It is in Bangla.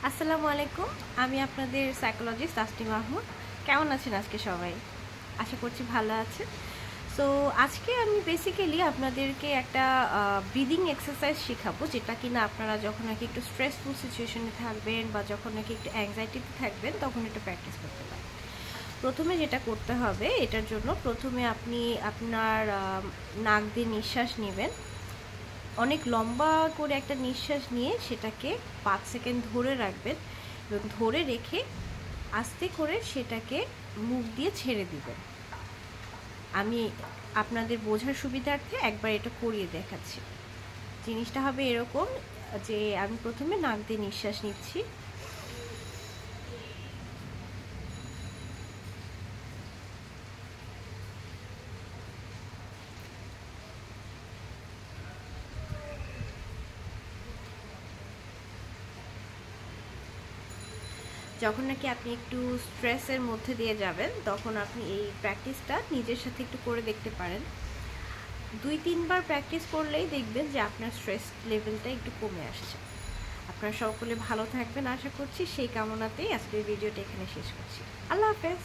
আসসালামু আলাইকুম। আমি আপনাদের সাইকোলজিস্ট তাসনিম মাহমুদ। কেমন আছেন আজকে সবাই? আশা করছি ভালো আছেন। সো আজকে আমি বেসিক্যালি আপনাদেরকে একটা ব্রিদিং এক্সারসাইজ শেখাবো, যেটা কিনা আপনারা যখন নাকি একটু স্ট্রেসফুল সিচুয়েশনে থাকবেন বা যখন নাকি একটু অ্যাংজাইটিতে থাকবেন তখন একটু প্র্যাকটিস করতে পারেন। প্রথমে যেটা করতে হবে, এটার জন্য প্রথমে আপনি আপনার নাক দিয়ে নিঃশ্বাস নেবেন। অনেক লম্বা করে একটা নিঃশ্বাস নিয়ে সেটাকে 5 সেকেন্ড ধরে রাখবেন এবং ধরে রেখে আস্তে করে সেটাকে মুখ দিয়ে ছেড়ে দিবেন। আমি আপনাদের বোঝার সুবিধার্থে একবার এটা করিয়ে দেখাচ্ছি। জিনিসটা হবে এরকম যে আমি প্রথমে নাক দিয়ে নিঃশ্বাস নিচ্ছি, যখন নাকি আপনি একটু স্ট্রেসের মধ্যে দিয়ে যাবেন তখন আপনি এই প্র্যাকটিসটা নিজের সাথে একটু করে দেখতে পারেন। 2-3 বার প্র্যাকটিস করলেই দেখবেন যে আপনার স্ট্রেস লেভেলটা একটু কমে আসছে। আপনারা সকলে ভালো থাকবেন আশা করছি। সেই কামনাতেই আজকের ভিডিওটা এখানে শেষ করছি। আল্লাহ হাফেজ।